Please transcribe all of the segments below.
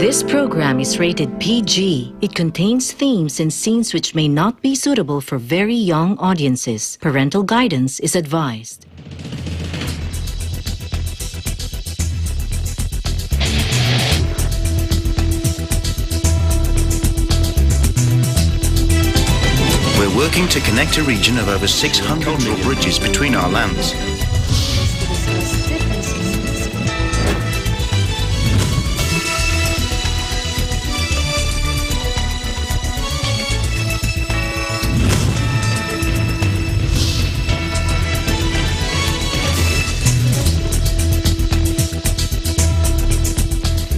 This program is rated PG. It contains themes and scenes which may not be suitable for very young audiences. Parental guidance is advised. We're working to connect a region of over 600 cultural bridges between our lands.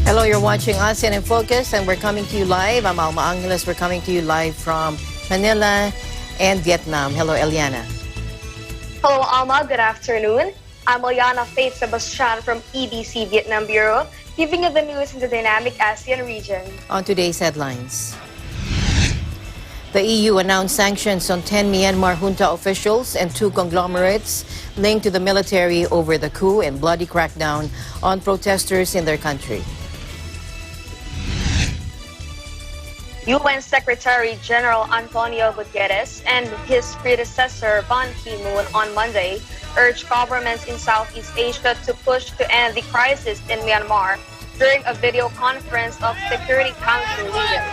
Hello, you're watching ASEAN in Focus, and we're coming to you live. I'm Alma Angeles. We're coming to you live from Manila and Vietnam. Hello, Eliana. Hello, Alma. Good afternoon. I'm Eliana Faith Sebastian from EBC Vietnam Bureau, giving you the news in the dynamic ASEAN region. On today's headlines, the EU announced sanctions on 10 Myanmar junta officials and 2 conglomerates linked to the military over the coup and bloody crackdown on protesters in their country. UN Secretary General Antonio Guterres and his predecessor Ban Ki-moon on Monday urged governments in Southeast Asia to push to end the crisis in Myanmar during a video conference of Security Council leaders.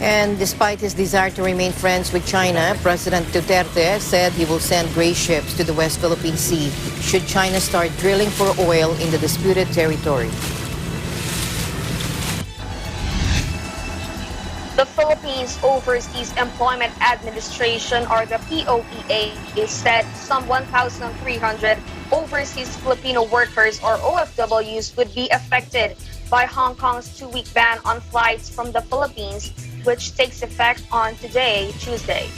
And despite his desire to remain friends with China, President Duterte said he will send gray ships to the West Philippine Sea should China start drilling for oil in the disputed territory. The Philippines Overseas Employment Administration, or the POEA, said some 1,300 overseas Filipino workers, or OFWs, would be affected by Hong Kong's 2-week ban on flights from the Philippines, which takes effect on today, Tuesday.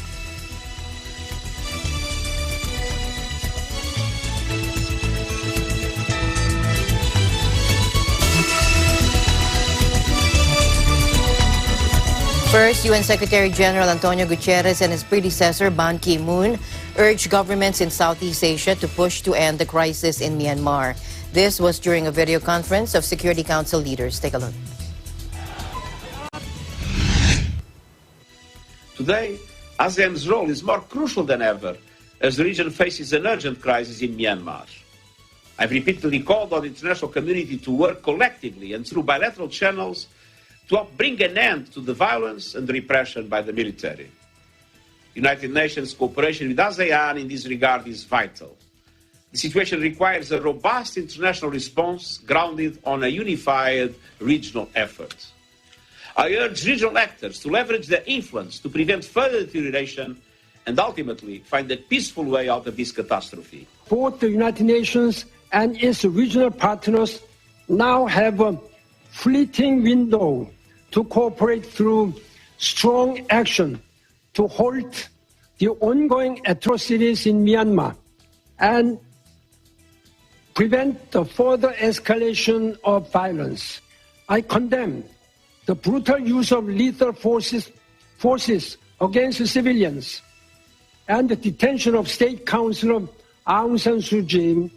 First, UN Secretary General Antonio Guterres and his predecessor Ban Ki-moon urged governments in Southeast Asia to push to end the crisis in Myanmar. This was during a video conference of Security Council leaders. Take a look. Today, ASEAN's role is more crucial than ever as the region faces an urgent crisis in Myanmar. I've repeatedly called on the international community to work collectively and through bilateral channels to help bring an end to the violence and repression by the military. United Nations cooperation with ASEAN in this regard is vital. The situation requires a robust international response grounded on a unified regional effort. I urge regional actors to leverage their influence to prevent further deterioration and ultimately find a peaceful way out of this catastrophe. Both the United Nations and its regional partners now have a fleeting window to cooperate through strong action to halt the ongoing atrocities in Myanmar and prevent the further escalation of violence. I condemn the brutal use of lethal forces against civilians and the detention of State Councilor Aung San Suu Kyi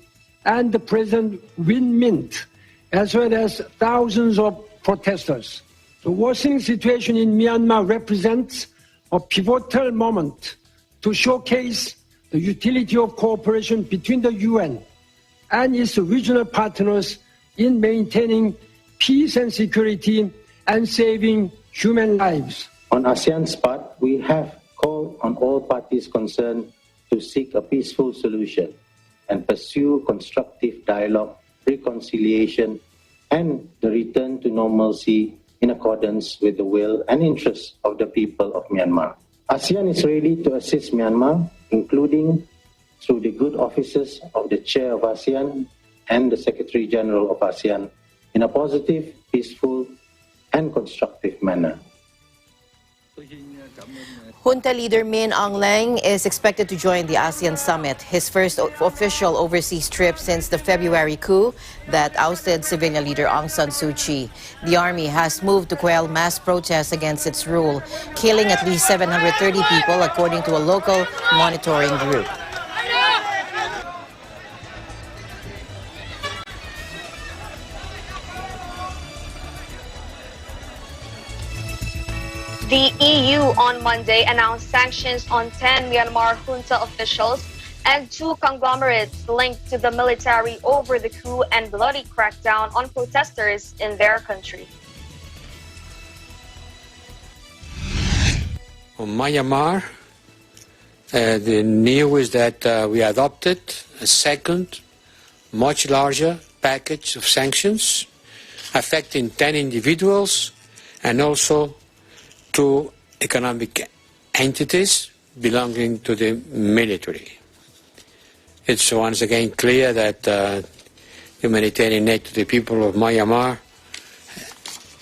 and the President Win Myint, as well as thousands of protesters. The worsening situation in Myanmar represents a pivotal moment to showcase the utility of cooperation between the UN and its regional partners in maintaining peace and security and saving human lives. On ASEAN's part, we have called on all parties concerned to seek a peaceful solution and pursue constructive dialogue, reconciliation, and the return to normalcy in accordance with the will and interests of the people of Myanmar. ASEAN is ready to assist Myanmar, including through the good offices of the Chair of ASEAN and the Secretary General of ASEAN, in a positive, peaceful, and constructive manner. Junta leader Min Aung Hlaing is expected to join the ASEAN summit, his first official overseas trip since the February coup that ousted civilian leader Aung San Suu Kyi. The army has moved to quell mass protests against its rule, killing at least 730 people, according to a local monitoring group. The EU on Monday announced sanctions on 10 Myanmar junta officials and 2 conglomerates linked to the military over the coup and bloody crackdown on protesters in their country. On Myanmar, the news is that we adopted a second, much larger package of sanctions affecting 10 individuals and also 2 economic entities belonging to the military. It's once again clear that humanitarian aid to the people of Myanmar,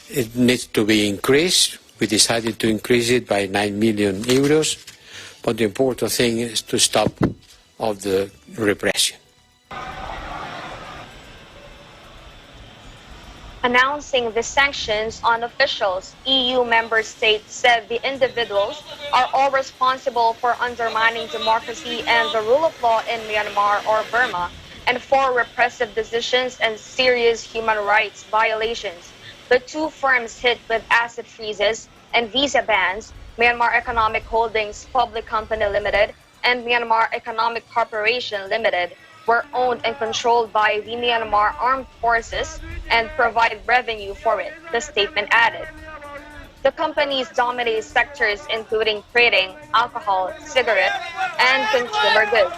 it needs to be increased. We decided to increase it by 9 million euros, but the important thing is to stop all the repression. Announcing the sanctions on officials, EU member states said the individuals are all responsible for undermining democracy and the rule of law in Myanmar or Burma, and for repressive decisions and serious human rights violations. The 2 firms hit with asset freezes and visa bans, Myanmar Economic Holdings Public Company Limited and Myanmar Economic Corporation Limited, were owned and controlled by the Myanmar Armed Forces and provide revenue for it, the statement added. The companies dominate sectors including trading, alcohol, cigarette, and consumer goods.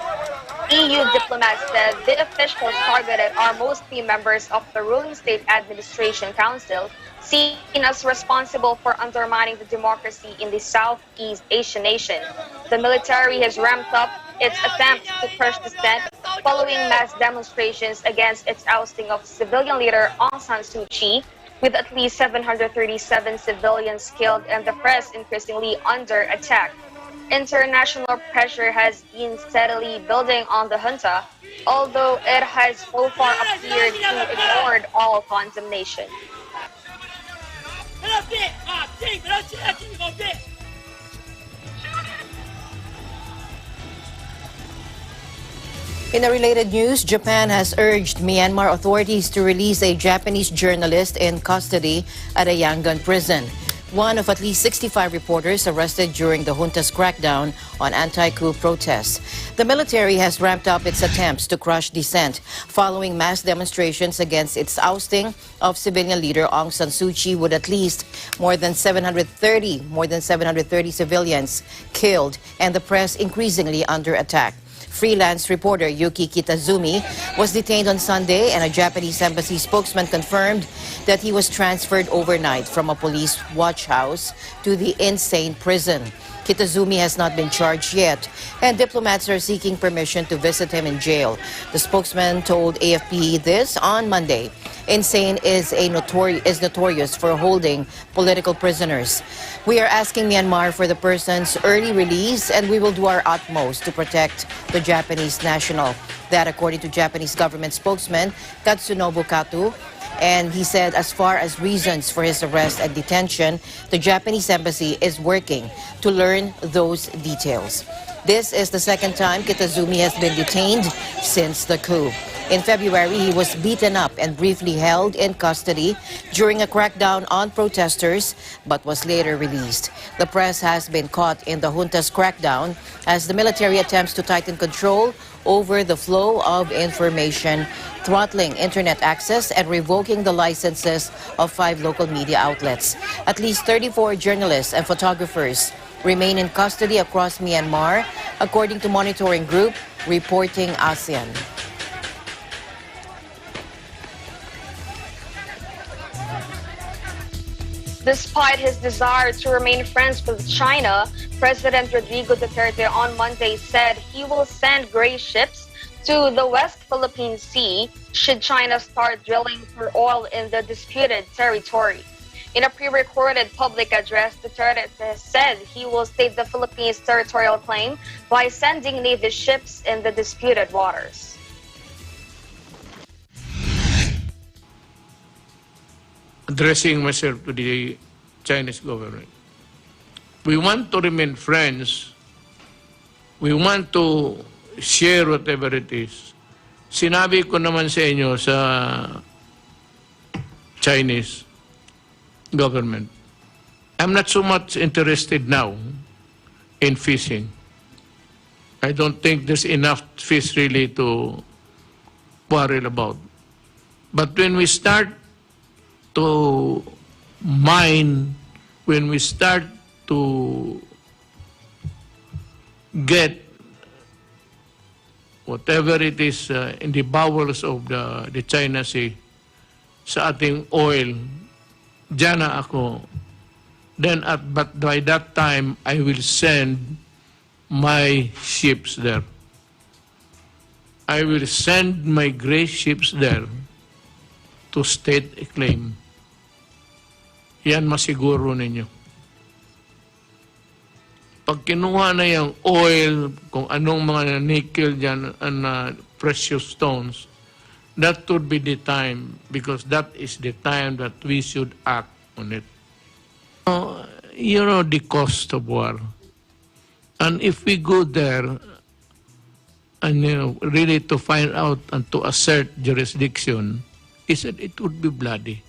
EU diplomats said the officials targeted are mostly members of the ruling State Administration Council, seen as responsible for undermining the democracy in the Southeast Asian nation. The military has ramped up its attempts to crush dissent following mass demonstrations against its ousting of civilian leader Aung San Suu Kyi, with at least 737 civilians killed and the press increasingly under attack. International pressure has been steadily building on the junta, although it has so far appeared to ignore all condemnation. In a related news, Japan has urged Myanmar authorities to release a Japanese journalist in custody at a Yangon prison. One of at least 65 reporters arrested during the junta's crackdown on anti-coup protests. The military has ramped up its attempts to crush dissent following mass demonstrations against its ousting of civilian leader Aung San Suu Kyi, with at least more than 730 civilians killed and the press increasingly under attack. Freelance reporter Yuki Kitazumi was detained on Sunday, and a Japanese embassy spokesman confirmed that he was transferred overnight from a police watch house to the insane prison. Kitazumi has not been charged yet, and diplomats are seeking permission to visit him in jail. The spokesman told AFP this on Monday. Insane is notorious for holding political prisoners. We are asking Myanmar for the person's early release, and we will do our utmost to protect the Japanese national. That according to Japanese government spokesman Katsunobu Kato. And he said as far as reasons for his arrest and detention, the Japanese embassy is working to learn those details. This is the second time Kitazumi has been detained since the coup. In February, he was beaten up and briefly held in custody during a crackdown on protesters, but was later released. The press has been caught in the junta's crackdown as the military attempts to tighten control over the flow of information, throttling internet access and revoking the licenses of 5 local media outlets. At least 34 journalists and photographers remain in custody across Myanmar, according to monitoring group reporting ASEAN. Despite his desire to remain friends with China, President Rodrigo Duterte on Monday said he will send gray ships to the West Philippine Sea should China start drilling for oil in the disputed territory. In a pre-recorded public address, Duterte said he will state the Philippines' territorial claim by sending Navy ships in the disputed waters. Addressing myself to the Chinese government. We want to remain friends. We want to share whatever it is. Sinabi ko naman sa inyo sa Chinese government, I'm not so much interested now in fishing. I don't think there's enough fish really to worry about. But when we start to mine, when we start to get whatever it is in the bowels of the China Sea sa ating oil, diyan na ako. But by that time, I will send my ships there. I will send my gray ships there to state a claim. Yan masiguro ninyo. Pag kinuha na yung oil, kung anong mga nickel dyan, precious stones, that would be the time, because that is the time that we should act on it. You know the cost of war. And if we go there, and really to find out and to assert jurisdiction, it would be bloody.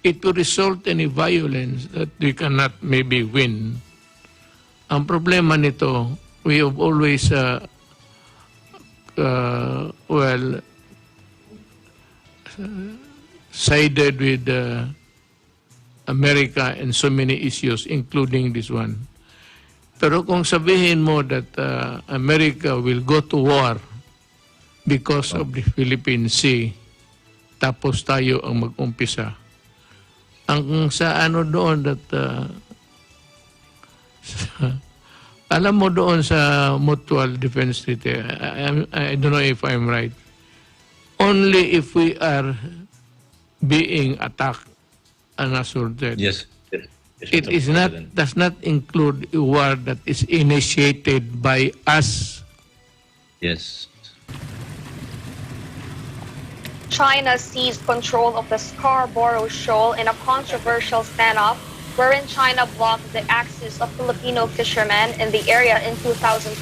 It would result in a violence that we cannot maybe win. Ang problema nito, we have always, sided with America in so many issues, including this one. Pero kung sabihin mo that America will go to war because of the Philippine Sea, tapos tayo ang mag-umpisa. Ang sa ano doon that alam mo doon sa Mutual Defense Treaty, I don't know if I'm right, only if we are being attacked and assaulted. Yes. It is not, does not include a war that is initiated by us. Yes. China seized control of the Scarborough Shoal in a controversial standoff wherein China blocked the access of Filipino fishermen in the area in 2012,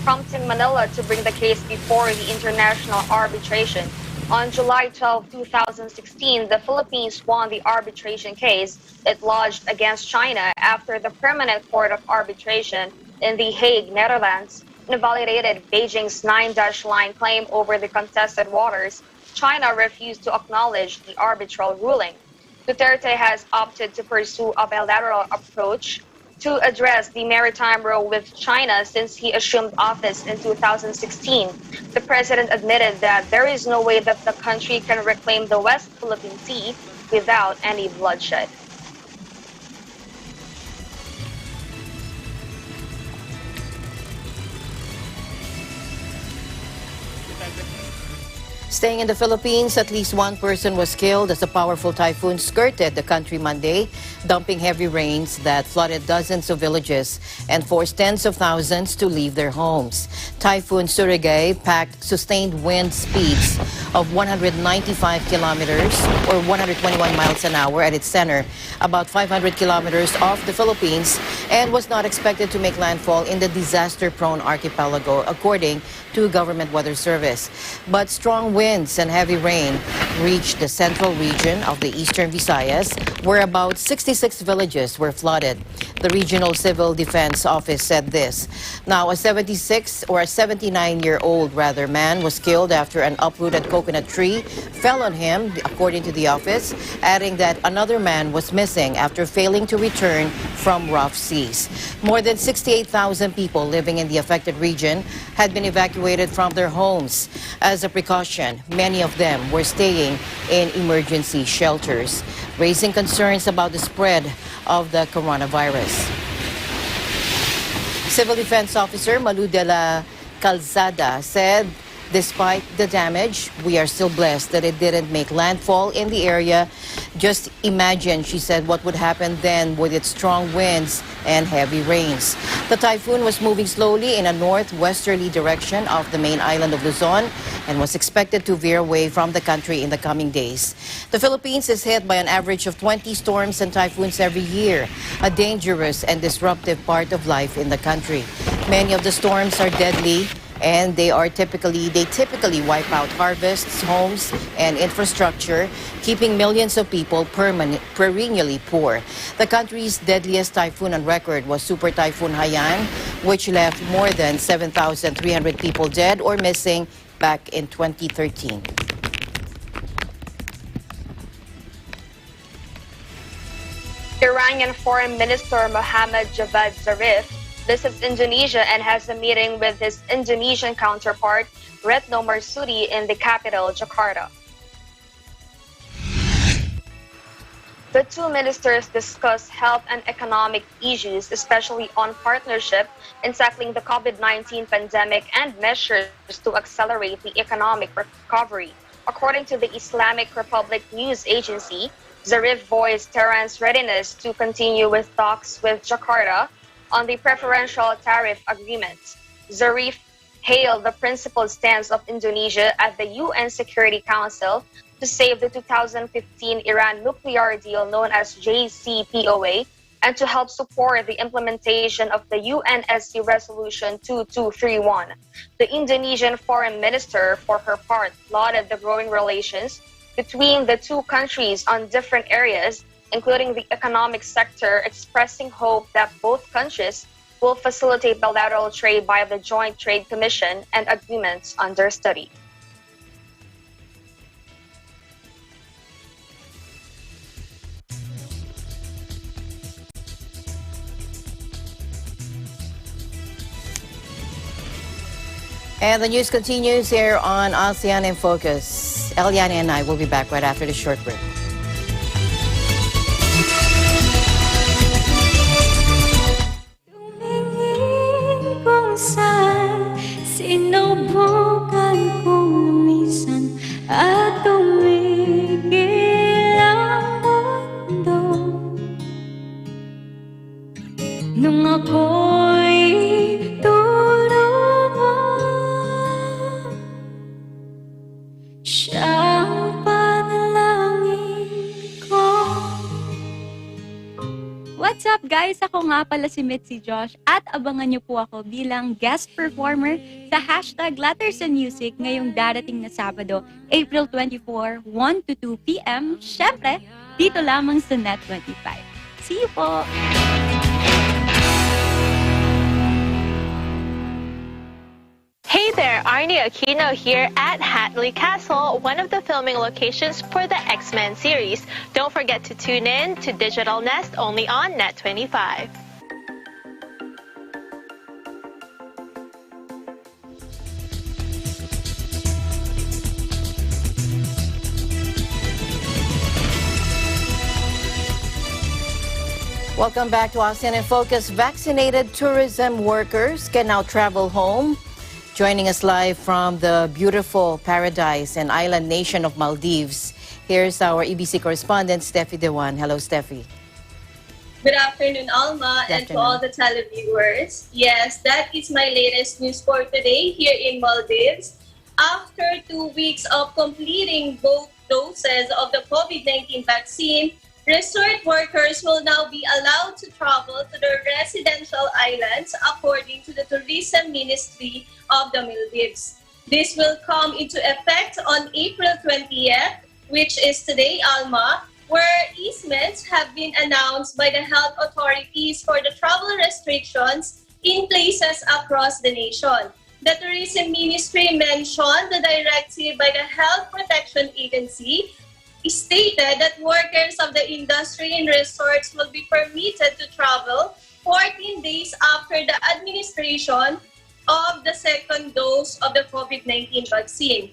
prompting Manila to bring the case before the international arbitration. On July 12, 2016, the Philippines won the arbitration case it lodged against China after the Permanent Court of Arbitration in The Hague, Netherlands, invalidated Beijing's 9-line claim over the contested waters. China refused to acknowledge the arbitral ruling. Duterte has opted to pursue a bilateral approach to address the maritime row with China since he assumed office in 2016. The president admitted that there is no way that the country can reclaim the West Philippine Sea without any bloodshed. Staying in the Philippines, at least one person was killed as a powerful typhoon skirted the country Monday, dumping heavy rains that flooded dozens of villages and forced tens of thousands to leave their homes. Typhoon Surigay packed sustained wind speeds of 195 kilometers or 121 miles an hour at its center, about 500 kilometers off the Philippines, and was not expected to make landfall in the disaster-prone archipelago, according to Government Weather Service. But strong winds and heavy rain reached the central region of the eastern Visayas, where about 66 villages were flooded. The Regional Civil Defense Office said this. Now, a 79-year-old man was killed after an uprooted coconut tree fell on him, according to the office, adding that another man was missing after failing to return from rough seas. More than 68,000 people living in the affected region had been evacuated from their homes. As a precaution, many of them were staying in emergency shelters, raising concerns about the spread of the coronavirus. Civil Defense Officer Malu de la Calzada said, despite the damage, we are still blessed that it didn't make landfall in the area. Just imagine, she said, what would happen then with its strong winds and heavy rains. The typhoon was moving slowly in a northwesterly direction off the main island of Luzon and was expected to veer away from the country in the coming days. The Philippines is hit by an average of 20 storms and typhoons every year, a dangerous and disruptive part of life in the country. Many of the storms are deadly and they typically wipe out harvests, homes, and infrastructure, keeping millions of people perennially poor. The country's deadliest typhoon on record was Super Typhoon Haiyan, which left more than 7,300 people dead or missing back in 2013. Iranian Foreign Minister Mohammad Javad Zarif visits Indonesia and has a meeting with his Indonesian counterpart, Retno Marsudi, in the capital, Jakarta. The two ministers discuss health and economic issues, especially on partnership in tackling the COVID-19 pandemic and measures to accelerate the economic recovery. According to the Islamic Republic News Agency, Zarif voiced Tehran's readiness to continue with talks with Jakarta on the preferential tariff agreement. Zarif hailed the principled stance of Indonesia at the UN Security Council to save the 2015 Iran nuclear deal known as JCPOA and to help support the implementation of the UNSC Resolution 2231. The Indonesian foreign minister, for her part, lauded the growing relations between the two countries on different areas, including the economic sector, expressing hope that both countries will facilitate bilateral trade by the Joint Trade Commission and agreements under study. And the news continues here on ASEAN in Focus. Eliane and I will be back right after this short break. Kung saan sinubukan kong lumisan at tumigil ang mundo nung ako'y tulungan siyang panalangin ko. What's up guys? Ako nga pala si Mitzi Josh at abangan niyo po ako bilang guest performer sa hashtag Letters and Music ngayong darating na Sabado, April 24, 1 to 2 p.m. Syempre, dito lamang sa Net 25. See you po! Hey there, Arnie Aquino here at Hatley Castle, one of the filming locations for the X-Men series. Don't forget to tune in to Digital Nest only on Net 25. Welcome back to ASEAN in Focus. Vaccinated tourism workers can now travel home. Joining us live from the beautiful paradise and island nation of Maldives, here's our EBC correspondent, Steffi Dewan. Hello, Steffi. Good afternoon, Alma, and to all the televiewers. Yes, that is my latest news for today here in Maldives. After 2 weeks of completing both doses of the COVID-19 vaccine, resort workers will now be allowed to travel to their residential islands according to the Tourism Ministry of the Maldives. This will come into effect on April 20th, which is today, Alma, where easements have been announced by the health authorities for the travel restrictions in places across the nation. The Tourism Ministry mentioned the directive by the Health Protection Agency stated that workers of the industry and resorts will be permitted to travel 14 days after the administration of the second dose of the COVID-19 vaccine.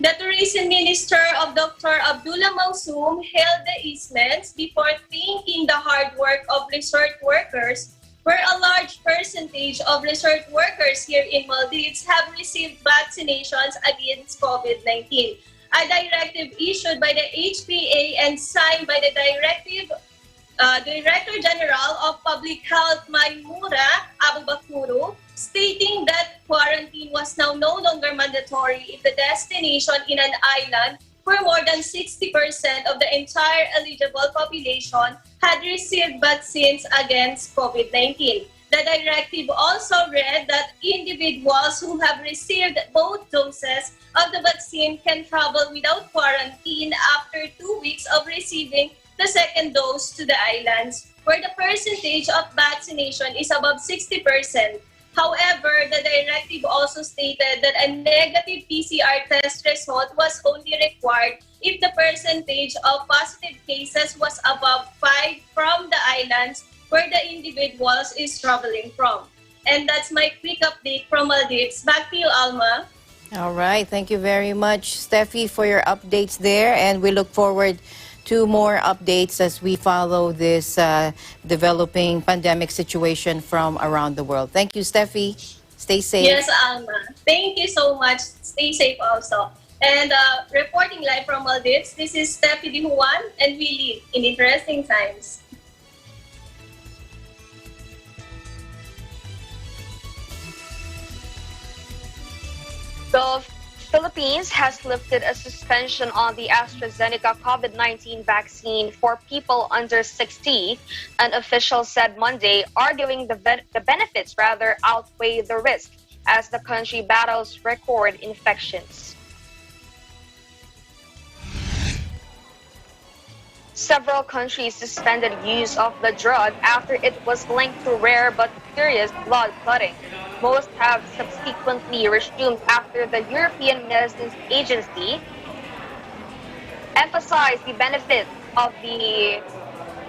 The Tourism Minister of Dr. Abdullah Mausum hailed the easements before thanking the hard work of resort workers, where a large percentage of resort workers here in Maldives have received vaccinations against COVID-19. A directive issued by the HPA and signed by the Director General of Public Health Maimura Abubakuru, stating that quarantine was now no longer mandatory if the destination in an island where more than 60% of the entire eligible population had received vaccines against COVID-19. The directive also read that individuals who have received both doses of the vaccine can travel without quarantine after 2 weeks of receiving the second dose to the islands, where the percentage of vaccination is above 60%. However, the directive also stated that a negative PCR test result was only required if the percentage of positive cases was above 5 from the islands where the individuals is traveling from. And that's my quick update from Maldives. Back to you, Alma. All right. Thank you very much, Steffi, for your updates there. And we look forward to more updates as we follow this developing pandemic situation from around the world. Thank you, Steffi. Stay safe. Yes, Alma. Thank you so much. Stay safe also. And reporting live from Maldives, this is Steffi Di Juan, and we live in interesting times. The Philippines has lifted a suspension on the AstraZeneca COVID-19 vaccine for people under 60, an official said Monday, arguing the benefits rather outweigh the risk as the country battles record infections. Several countries suspended use of the drug after it was linked to rare but serious blood clotting. Most have subsequently resumed after the European Medicines Agency emphasized the benefit of the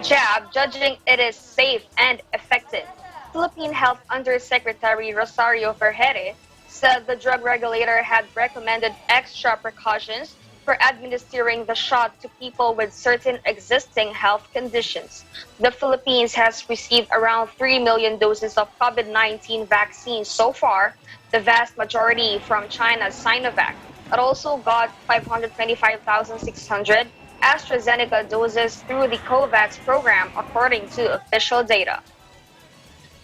jab, judging it is safe and effective. Philippine Health Undersecretary Rosario Vergere said the drug regulator had recommended extra precautions for administering the shot to people with certain existing health conditions. The Philippines has received around 3 million doses of COVID-19 vaccine so far, the vast majority from China's Sinovac. It also got 525,600 AstraZeneca doses through the COVAX program, according to official data.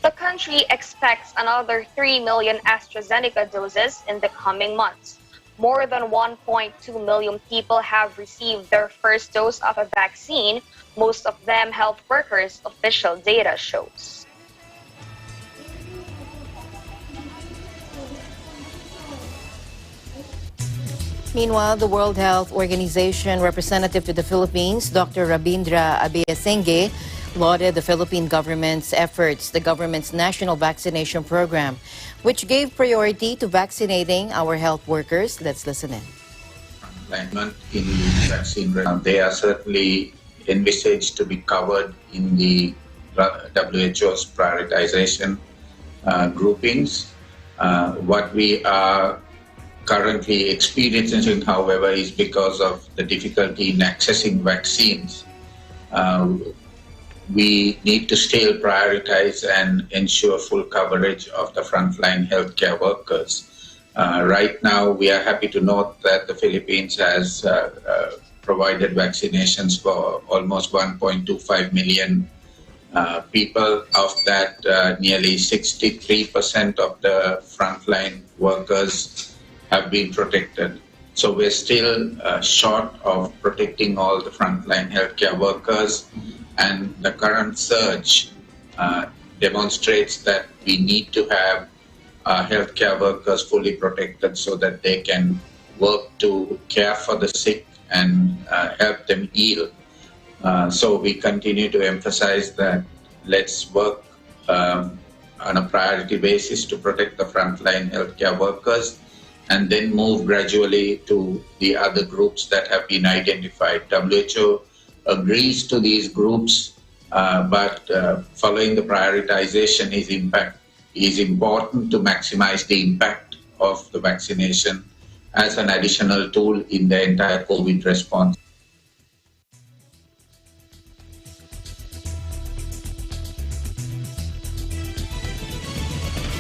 The country expects another 3 million AstraZeneca doses in the coming months. More than 1.2 million people have received their first dose of a vaccine, most of them health workers, official data shows. Meanwhile, the World Health Organization representative to the Philippines, Dr. Rabindra Abeyasenghe, lauded the Philippine government's efforts, the government's national vaccination program, which gave priority to vaccinating our health workers. Let's listen in. Alignment in vaccine, they are certainly envisaged to be covered in the WHO's prioritization groupings. What we are currently experiencing, however, is because of the difficulty in accessing vaccines. We need to still prioritize and ensure full coverage of the frontline healthcare workers. Right now, we are happy to note that the Philippines has provided vaccinations for almost 1.25 million people. Of that, nearly 63% of the frontline workers have been protected. So we're still short of protecting all the frontline healthcare workers. And the current surge demonstrates that we need to have healthcare workers fully protected so that they can work to care for the sick and help them heal. So we continue to emphasize that let's work on a priority basis to protect the frontline healthcare workers and then move gradually to the other groups that have been identified. WHO agrees to these groups, but following the prioritization is important to maximize the impact of the vaccination as an additional tool in the entire COVID response.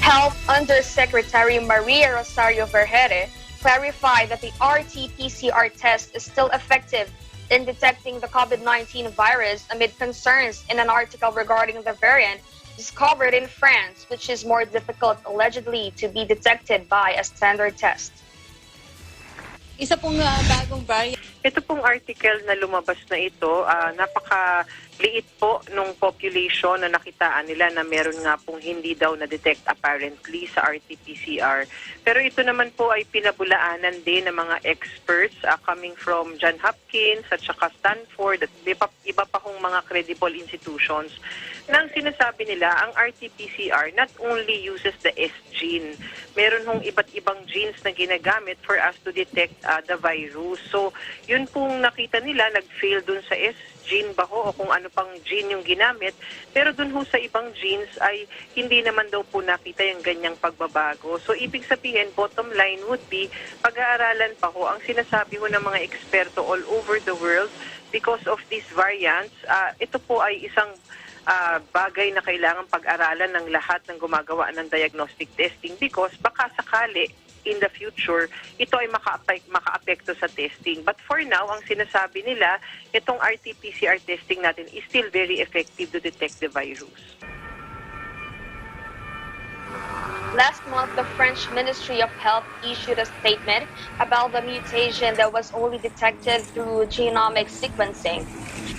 Health Undersecretary Maria Rosario Vergere clarified that the RT-PCR test is still effective in detecting the COVID-19 virus amid concerns in an article regarding the variant discovered in France, which is more difficult allegedly to be detected by a standard test. Isa pong bagong variant. Ito pong article na lumabas na ito, napaka-liit po nung population na nakitaan nila na meron nga pong hindi daw na-detect apparently sa RT-PCR. Pero ito naman po ay pinabulaanan din ng mga experts coming from Johns Hopkins at saka Stanford at iba pa hong mga credible institutions. Nang sinasabi nila, ang RT-PCR not only uses the S gene, meron hong iba't ibang genes na ginagamit for us to detect the virus. So, yun pong nakita nila, nag-fail dun sa S gene ba ho o kung ano pang gene yung ginamit. Pero dun ho sa ibang genes ay hindi naman daw po nakita yung ganyang pagbabago. So, ibig sabihin, bottom line would be, pag-aaralan pa ho, ang sinasabi ho ng mga eksperto all over the world, because of these variants, ito po ay isang bagay na kailangan pag-aralan ng lahat ng gumagawa ng diagnostic testing because baka sakali in the future, ito ay maka-apekto sa testing. But for now, ang sinasabi nila, itong RT-PCR testing natin is still very effective to detect the virus. Last month, the French Ministry of Health issued a statement about the mutation that was only detected through genomic sequencing.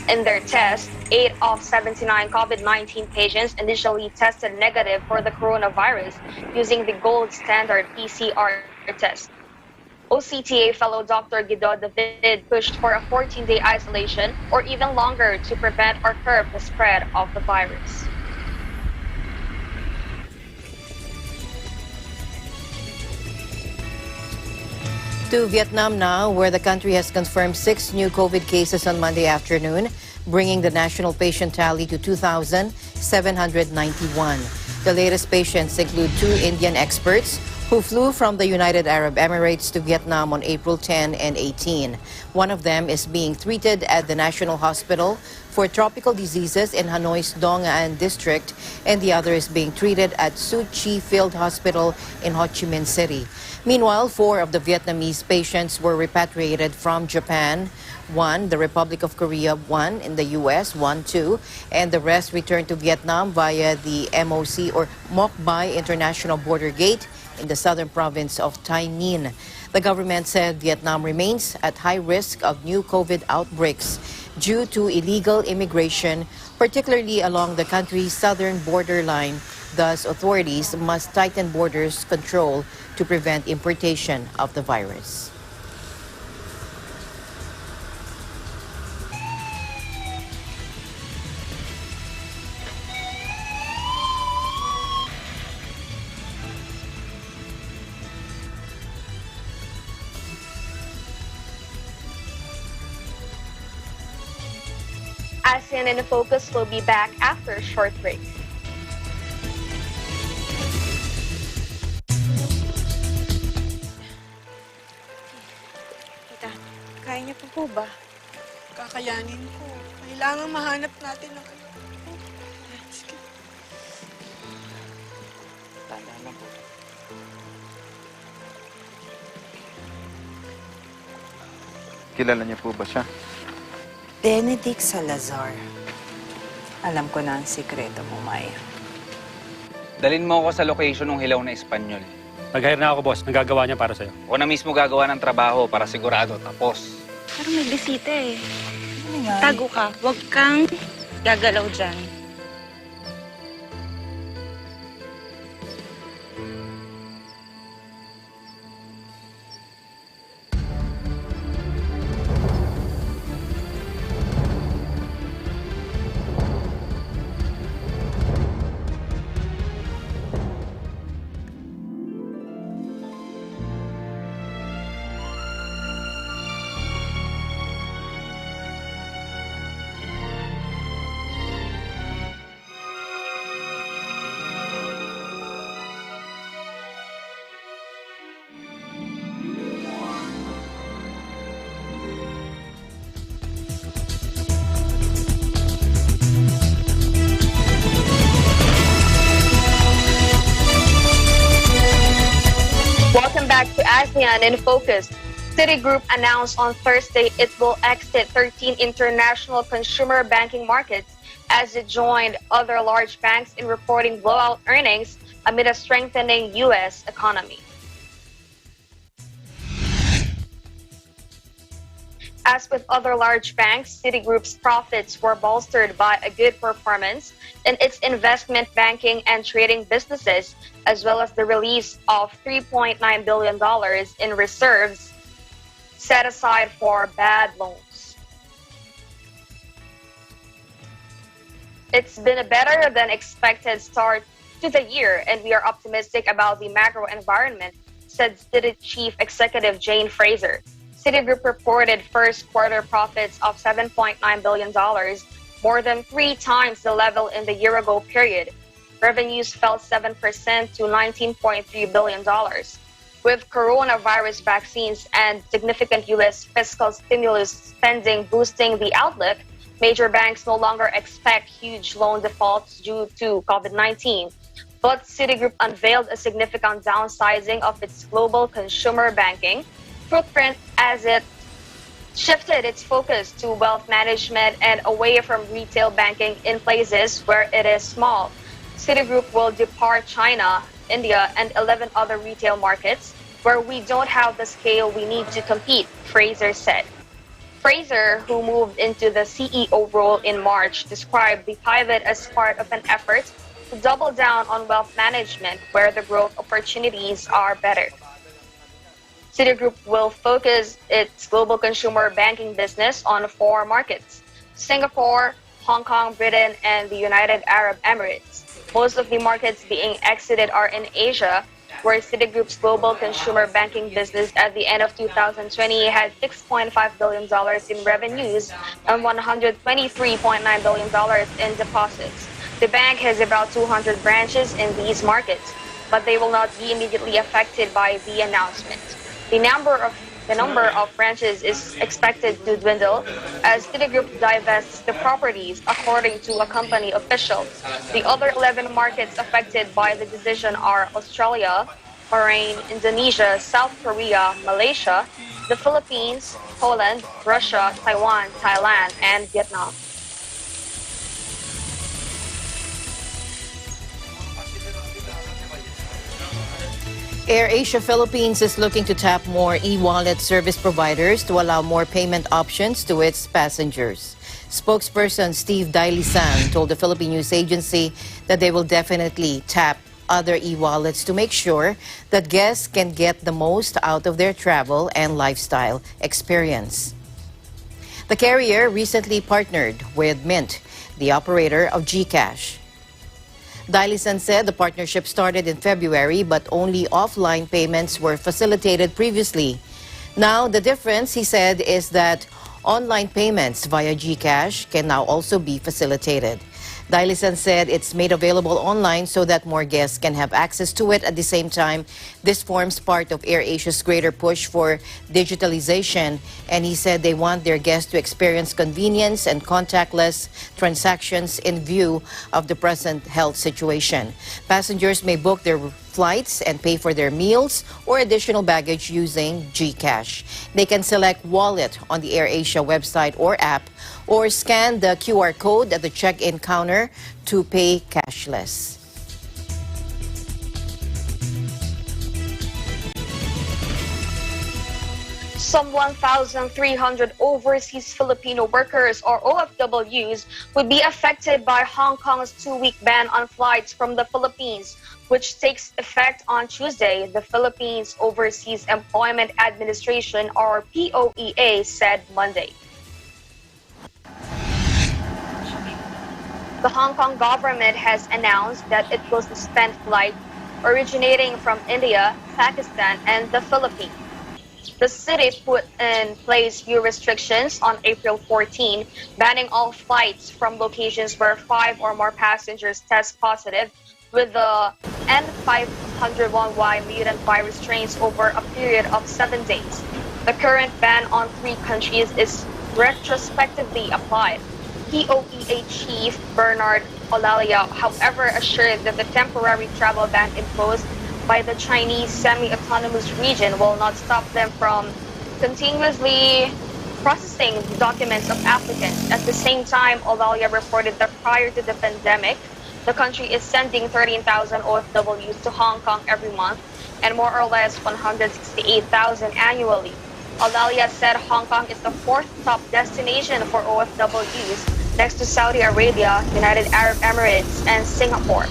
In their test, 8 of 79 COVID-19 patients initially tested negative for the coronavirus using the gold standard PCR test. OCTA fellow Dr. Guido David pushed for a 14-day isolation or even longer to prevent or curb the spread of the virus. To Vietnam now, where the country has confirmed 6 new COVID cases on Monday afternoon, bringing the national patient tally to 2,791. The latest patients include 2 Indian experts who flew from the United Arab Emirates to Vietnam on April 10 and 18. One of them is being treated at the National Hospital for Tropical Diseases in Hanoi's Dong An district, and the other is being treated at Su Chi Field Hospital in Ho Chi Minh City. Meanwhile, 4 of the Vietnamese patients were repatriated from Japan, 1 the Republic of Korea, 1 in the U.S., 1 too, and the rest returned to Vietnam via the MOC or Moc Bai International Border Gate in the southern province of Tay Ninh. The government said Vietnam remains at high risk of new COVID outbreaks due to illegal immigration, particularly along the country's southern borderline. Thus, authorities must tighten borders control to prevent importation of the virus. ASEAN in Focus will be back after a short break. Kaya niya po ba? Kakayanin ko. Kailangan mahanap natin ng ano. Sige. Tanda na po. Kilala niya po ba siya? Benedict Salazar. Alam ko na ang sikreto mo, Maya. Dalhin mo ako sa location ng hilaw na Espanyol. Nag-hire na ako, boss. Nagagawa niya para sa'yo. Ako na mismo gagawa ng trabaho para sigurado tapos. Parang may bisita eh. Tago ka. Huwag kang gagalaw dyan. Back to ASEAN in Focus. Citigroup announced on Thursday it will exit 13 international consumer banking markets as it joined other large banks in reporting blowout earnings amid a strengthening U.S. economy. As with other large banks, Citigroup's profits were bolstered by a good performance in its investment banking and trading businesses, as well as the release of $3.9 billion in reserves set aside for bad loans. It's been a better than expected start to the year, and we are optimistic about the macro environment, said Citi Chief Executive Jane Fraser. Citigroup reported first quarter profits of $7.9 billion, more than 3 times the level in the year-ago period. Revenues fell 7% to $19.3 billion. With coronavirus vaccines and significant U.S. fiscal stimulus spending boosting the outlook, major banks no longer expect huge loan defaults due to COVID-19. But Citigroup unveiled a significant downsizing of its global consumer banking footprint as it shifted its focus to wealth management and away from retail banking in places where it is small. Citigroup will depart China, India, and 11 other retail markets where we don't have the scale we need to compete, Fraser said. Fraser, who moved into the CEO role in March, described the pivot as part of an effort to double down on wealth management where the growth opportunities are better. Citigroup will focus its global consumer banking business on 4 markets: Singapore, Hong Kong, Britain, and the United Arab Emirates. Most of the markets being exited are in Asia, where Citigroup's global consumer banking business at the end of 2020 had $6.5 billion in revenues and $123.9 billion in deposits. The bank has about 200 branches in these markets, but they will not be immediately affected by the announcement. The number of branches is expected to dwindle as Citigroup divests the properties, according to a company official. The other 11 markets affected by the decision are Australia, Bahrain, Indonesia, South Korea, Malaysia, the Philippines, Poland, Russia, Taiwan, Thailand, and Vietnam. AirAsia Philippines is looking to tap more e-wallet service providers to allow more payment options to its passengers. Spokesperson Steve Dailisan told the Philippine News Agency that they will definitely tap other e-wallets to make sure that guests can get the most out of their travel and lifestyle experience. The carrier recently partnered with Mint, the operator of GCash. Dailisan said the partnership started in February, but only offline payments were facilitated previously. Now, the difference, he said, is that online payments via GCash can now also be facilitated. Dailisan said it's made available online so that more guests can have access to it. At the same time, this forms part of AirAsia's greater push for digitalization, and he said they want their guests to experience convenience and contactless transactions in view of the present health situation. Passengers may book their flights and pay for their meals or additional baggage using GCash. They can select Wallet on the AirAsia website or app, or scan the QR code at the check-in counter to pay cashless. Some 1,300 overseas Filipino workers, or OFWs, would be affected by Hong Kong's 2-week ban on flights from the Philippines, which takes effect on Tuesday, the Philippines Overseas Employment Administration, or POEA, said Monday. The Hong Kong government has announced that it will suspend flights originating from India, Pakistan, and the Philippines. The city put in place new restrictions on April 14, banning all flights from locations where 5 or more passengers test positive with the N501Y mutant virus strains over a period of 7 days. The current ban on 3 countries is retrospectively applied. POEA Chief Bernard Olalia, however, assured that the temporary travel ban imposed by the Chinese semi-autonomous region will not stop them from continuously processing the documents of applicants. At the same time, Olalia reported that prior to the pandemic, the country is sending 13,000 OFWs to Hong Kong every month and more or less 168,000 annually. Alalia said Hong Kong is the fourth top destination for OFWs, next to Saudi Arabia, United Arab Emirates, and Singapore.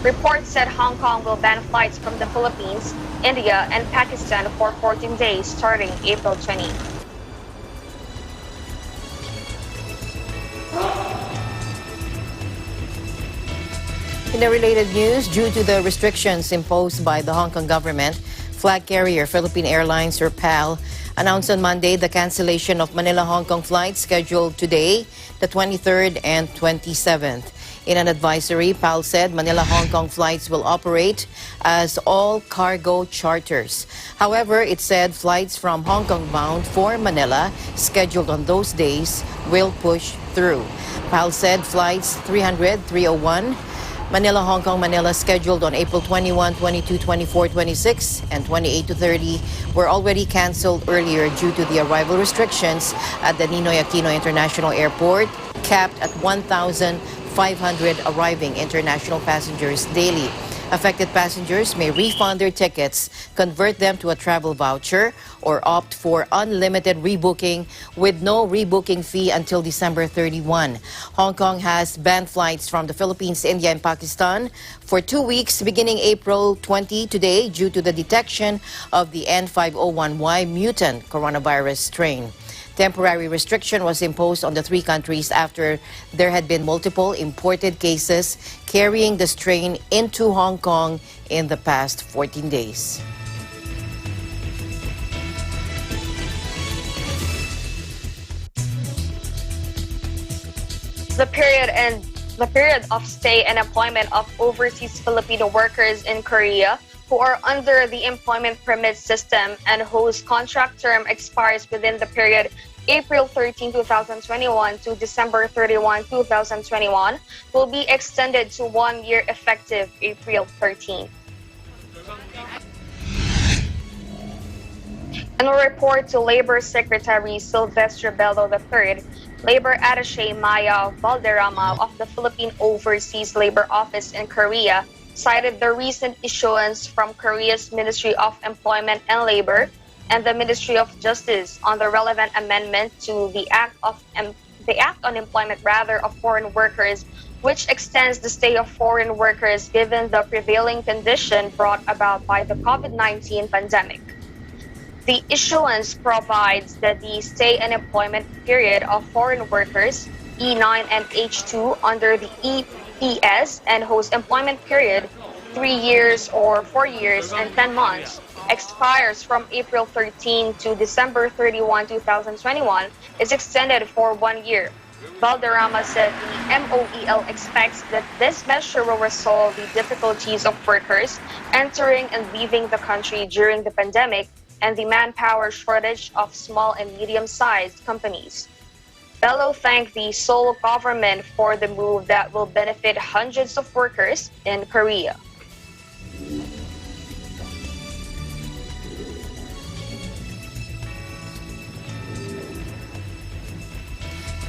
Reports said Hong Kong will ban flights from the Philippines, India, and Pakistan for 14 days starting April 20. In the related news, due to the restrictions imposed by the Hong Kong government, flag carrier Philippine Airlines, or PAL, announced on Monday the cancellation of Manila-Hong Kong flights scheduled today, the 23rd and 27th. In an advisory, PAL said Manila-Hong Kong flights will operate as all cargo charters. However, it said flights from Hong Kong bound for Manila scheduled on those days will push through. PAL said flights 300, 301, Manila-Hong Kong Manila scheduled on April 21, 22, 24, 26, and 28 to 30 were already canceled earlier due to the arrival restrictions at the Ninoy Aquino International Airport, capped at 1,500 arriving international passengers daily. Affected passengers may refund their tickets, convert them to a travel voucher, or opt for unlimited rebooking with no rebooking fee until December 31. Hong Kong has banned flights from the Philippines, India, and Pakistan for 2 weeks beginning April 20 today due to the detection of the N501Y mutant coronavirus strain. Temporary restriction was imposed on the three countries after there had been multiple imported cases carrying the strain into Hong Kong in the past 14 days. The period of stay and employment of overseas Filipino workers in Korea who are under the employment permit system and whose contract term expires within the period April 13, 2021 to December 31, 2021 will be extended to 1 year effective April 13. In a report to Labor Secretary Sylvester Bello III, Labor Attaché Maya Valderrama of the Philippine Overseas Labor Office in Korea cited the recent issuance from Korea's Ministry of Employment and Labor and the Ministry of Justice on the relevant amendment to the Act on Employment of Foreign Workers, which extends the stay of foreign workers given the prevailing condition brought about by the COVID-19 pandemic. The issuance provides that the stay and employment period of foreign workers, E9 and H2 under the EPS and whose employment period, 3 years or 4 years and 10 months, expires from April 13 to December 31, 2021, is extended for 1 year. Valderrama said the MOEL expects that this measure will resolve the difficulties of workers entering and leaving the country during the pandemic and the manpower shortage of small and medium-sized companies. Bello thanked the Seoul government for the move that will benefit hundreds of workers in Korea.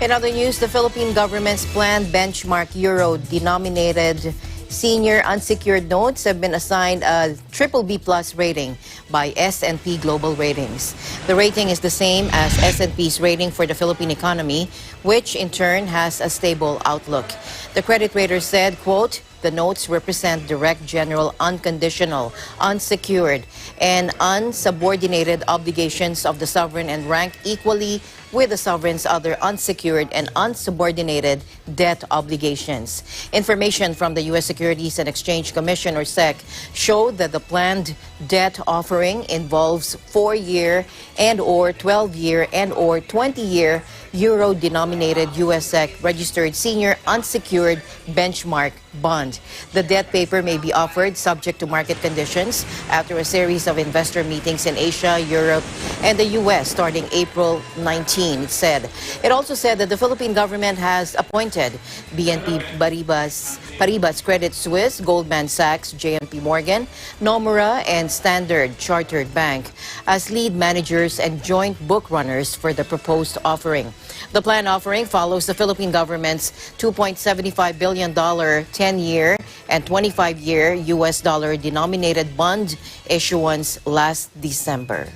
In other news, the Philippine government's planned benchmark euro-denominated senior unsecured notes have been assigned a BBB+ rating by S&P Global Ratings. The rating is the same as S&P's rating for the Philippine economy, which in turn has a stable outlook. The credit rater said, quote, "The notes represent direct, general, unconditional, unsecured, and unsubordinated obligations of the sovereign and rank equally with the sovereign's other unsecured and unsubordinated debt obligations." Information from the U.S. Securities and Exchange Commission, or SEC, showed that the planned debt offering involves 4-year and/or 12-year and/or 20-year euro-denominated U.S. SEC registered senior unsecured benchmark bond. The debt paper may be offered subject to market conditions after a series of investor meetings in Asia, Europe, and the U.S. starting April 19, it said. It also said that the Philippine government has appointed BNP Paribas, Credit Suisse, Goldman Sachs, JP Morgan, Nomura, and Standard Chartered Bank as lead managers and joint book runners for the proposed offering. The planned offering follows the Philippine government's $2.75 billion 10-year and 25-year U.S. dollar denominated bond issuance last December.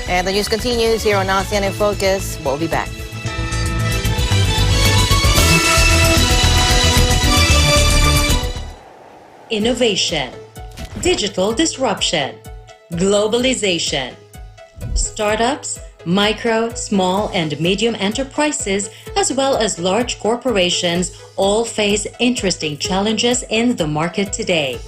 And the news continues here on ASEAN in Focus. We'll be back. Innovation, digital disruption, globalization. Startups, micro, small, and medium enterprises, as well as large corporations, all face interesting challenges in the market today.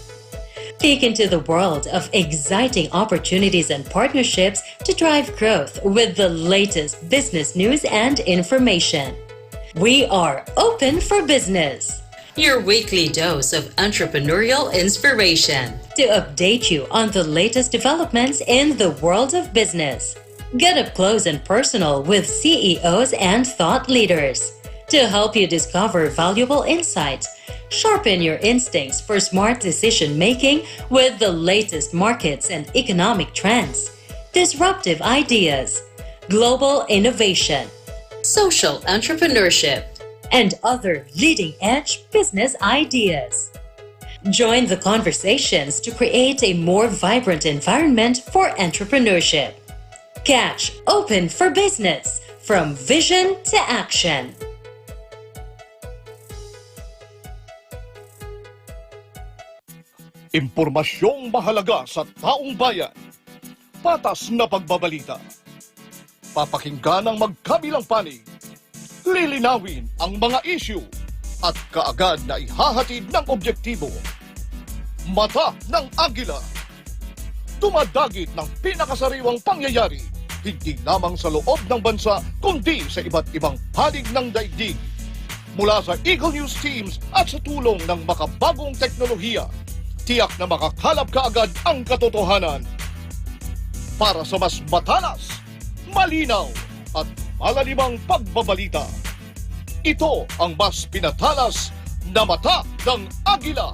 Peek into the world of exciting opportunities and partnerships to drive growth with the latest business news and information. We are open for business. Your weekly dose of entrepreneurial inspiration to update you on the latest developments in the world of business. Get up close and personal with CEOs and thought leaders to help you discover valuable insights, sharpen your instincts for smart decision making with the latest markets and economic trends, disruptive ideas, global innovation, social entrepreneurship, and other leading-edge business ideas. Join the conversations to create a more vibrant environment for entrepreneurship. Catch Open for Business, from vision to action. Impormasyong mahalaga sa taong bayan. Patas na pagbabalita. Papakinggan ang magkabilang panig. Lilinawin ang mga issue at kaagad na ihahatid ng objektibo. Mata ng Agila. Dumadagit ng pinakasariwang pangyayari, hindi lamang sa loob ng bansa, kundi sa iba't ibang panig ng daigdig. Mula sa Eagle News Teams at sa tulong ng makabagong teknolohiya, tiyak na makakalap kaagad ang katotohanan. Para sa mas matalas, malinaw at malalimang pagbabalita. Ito ang mas pinatalas na Mata ng Agila.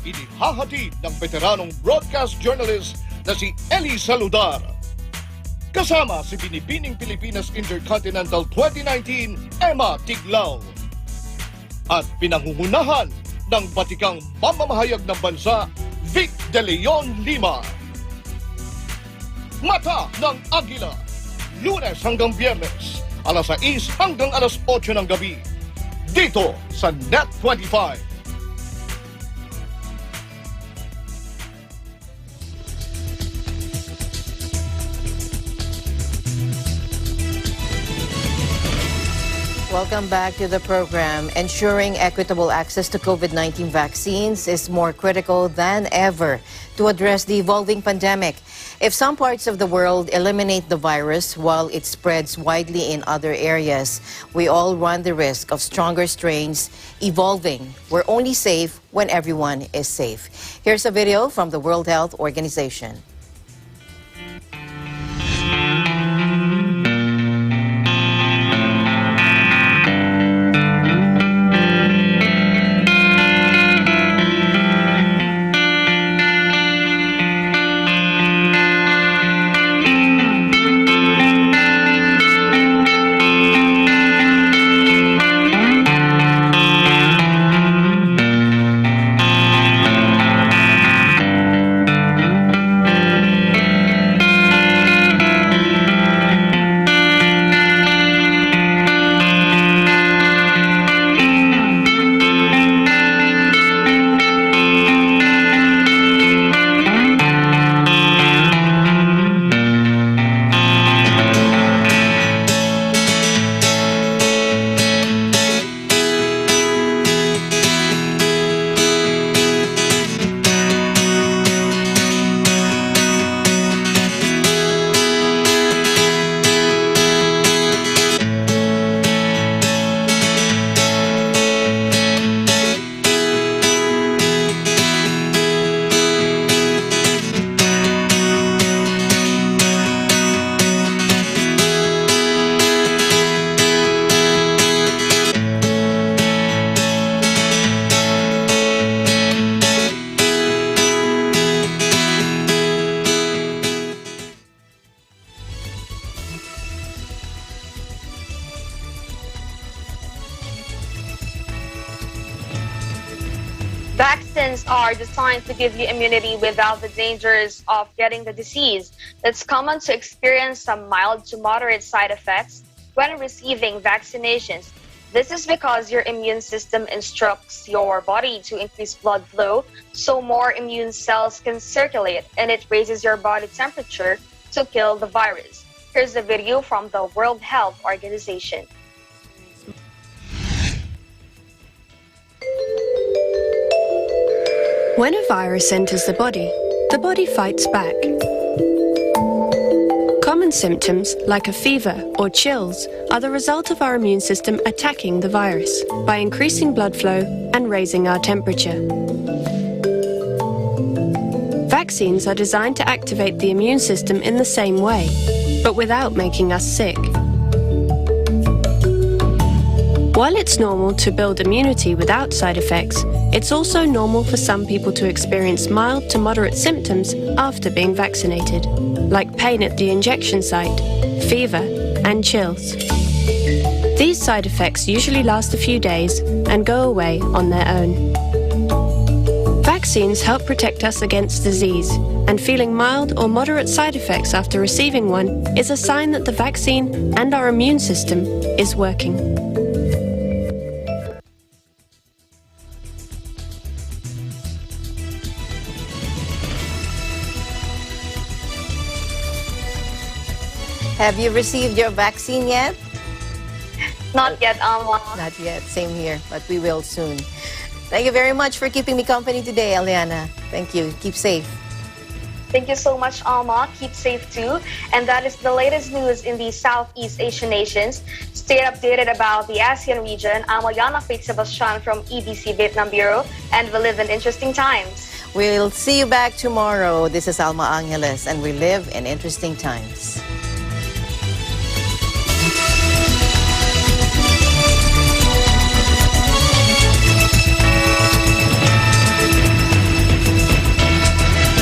Inihahatid ng veteranong broadcast journalist na si Eli Saludar. Kasama si Binibining Pilipinas Intercontinental 2019, Emma Tiglao. At pinangungunahan ng batikang mamamahayag ng bansa, Vic De Leon Lima. Mata ng Agila. Lunes hanggang Biyernes, alas 6 hanggang alas 8 ng gabi. Dito sa Net 25. Welcome back to the program. Ensuring equitable access to COVID-19 vaccines is more critical than ever to address the evolving pandemic. If some parts of the world eliminate the virus while it spreads widely in other areas, we all run the risk of stronger strains evolving. We're only safe when everyone is safe. Here's a video from the World Health Organization. vaccines are designed to give you immunity without the dangers of getting the disease. It's common to experience some mild to moderate side effects when receiving vaccinations. This is because your immune system instructs your body to increase blood flow so more immune cells can circulate, and it raises your body temperature to kill the virus. Here's a video from the World Health Organization. When a virus enters the body fights back. Common symptoms, like a fever or chills, are the result of our immune system attacking the virus by increasing blood flow and raising our temperature. Vaccines are designed to activate the immune system in the same way, but without making us sick. While it's normal to build immunity without side effects, it's also normal for some people to experience mild to moderate symptoms after being vaccinated, like pain at the injection site, fever, and chills. These side effects usually last a few days and go away on their own. Vaccines help protect us against disease, and feeling mild or moderate side effects after receiving one is a sign that the vaccine and our immune system is working. Have you received your vaccine yet? Not yet, Alma. Not yet. Same here, but we will soon. Thank you very much for keeping me company today, Aliana. Thank you. Keep safe. Thank you so much, Alma. Keep safe too. And that is the latest news in the Southeast Asian nations. Stay updated about the ASEAN region. I'm Oyana Faith Sebastian from EBC Vietnam Bureau, and we live in interesting times. We'll see you back tomorrow. This is Alma Angeles, and we live in interesting times.